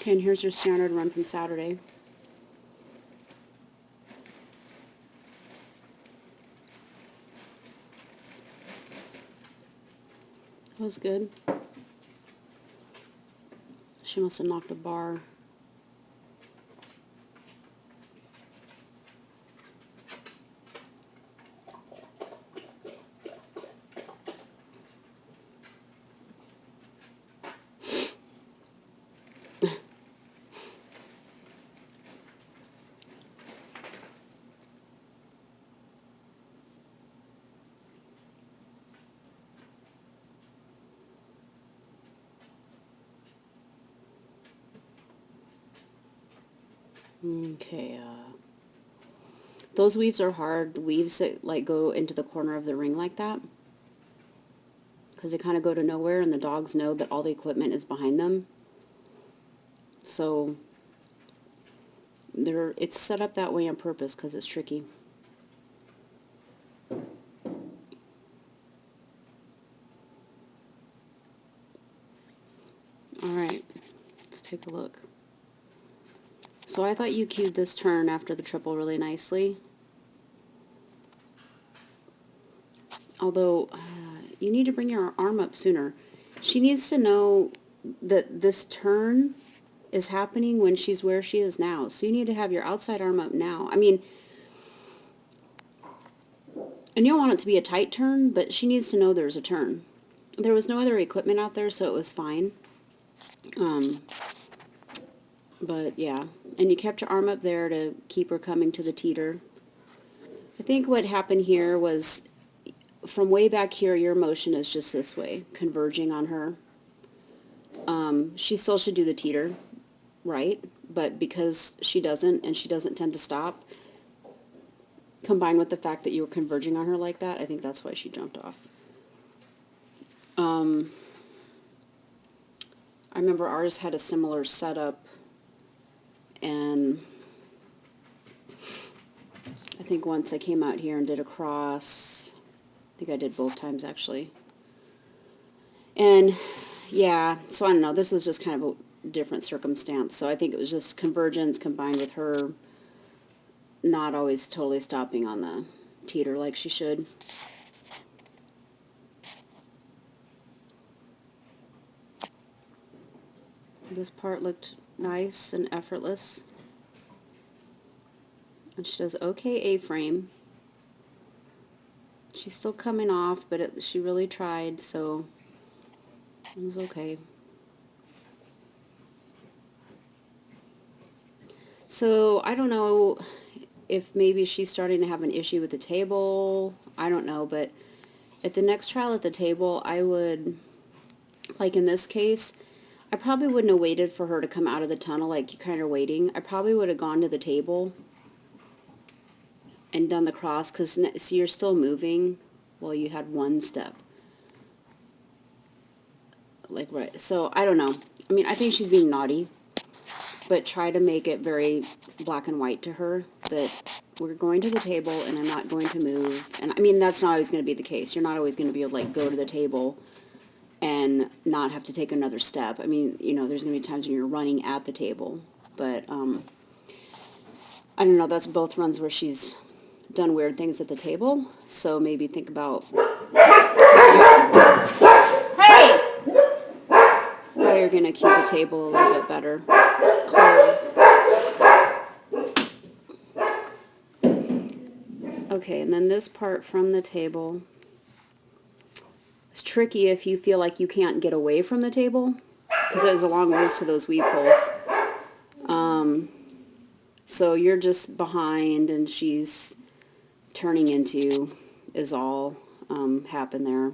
Okay, and here's your standard run from Saturday. That was good. She must have knocked a bar. Okay, those weaves are hard. The weaves that like go into the corner of the ring like that, because they kind of go to nowhere, and the dogs know that all the equipment is behind them. So it's set up that way on purpose because it's tricky. Alright, let's take a look. So I thought you cued this turn after the triple really nicely. Although, you need to bring your arm up sooner. She needs to know that this turn is happening when she's where she is now. So you need to have your outside arm up now. I mean, and you don't want it to be a tight turn, but she needs to know there's a turn. There was no other equipment out there, so it was fine. But yeah, and you kept your arm up there to keep her coming to the teeter. I think what happened here was, from way back here, your motion is just this way, converging on her. She still should do the teeter, right? But because she doesn't, and she doesn't tend to stop, combined with the fact that you were converging on her like that, I think that's why she jumped off. I remember ours had a similar setup, and I think once I came out here and did a cross. I think I did both times actually. And yeah, so I don't know, this was just kind of a different circumstance. So I think it was just convergence combined with her not always totally stopping on the teeter like she should. This part looked nice and effortless. And she does okay A-frame. She's still coming off, but she really tried, so it was okay. So I don't know if maybe she's starting to have an issue with the table. I don't know, but at the next trial at the table, I would, like in this case, I probably wouldn't have waited for her to come out of the tunnel like you kind of waiting. I probably would have gone to the table and done the cross, because see, you're still moving while you had one step. Like, right. So I don't know. I mean, I think she's being naughty, but try to make it very black and white to her that we're going to the table and I'm not going to move. And I mean, that's not always going to be the case. You're not always going to be able to like go to the table and not have to take another step. I mean, you know, there's going to be times when you're running at the table, but I don't know, that's both runs where she's done weird things at the table, so maybe think about hey, how you're going to keep the table a little bit better. Okay, and then this part from the table. It's tricky if you feel like you can't get away from the table, because there's a long ways to those weave holes. So you're just behind and she's turning into is all happened there.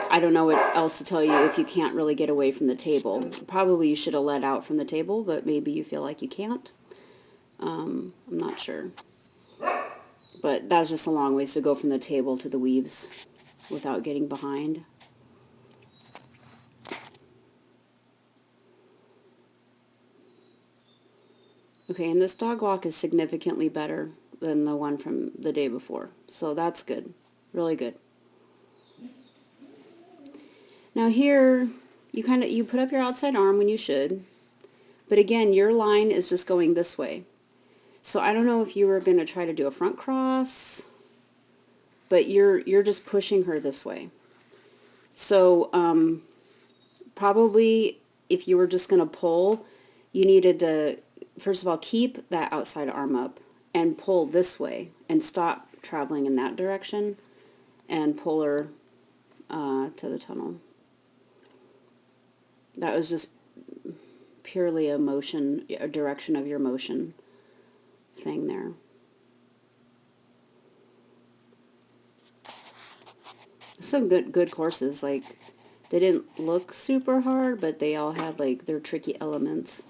I don't know what else to tell you if you can't really get away from the table. Probably you should have let out from the table, but maybe you feel like you can't. I'm not sure. But that's just a long ways to go from the table to the weaves without getting behind. Okay, and this dog walk is significantly better than the one from the day before. So that's good. Really good. Now here, you put up your outside arm when you should, but again, your line is just going this way. So I don't know if you were going to try to do a front cross, but you're just pushing her this way. So probably if you were just going to pull, you needed to, first of all, keep that outside arm up and pull this way and stop traveling in that direction and pull her to the tunnel. That was just purely a motion, a direction of your motion thing there. Some good courses, like they didn't look super hard, but they all had like their tricky elements.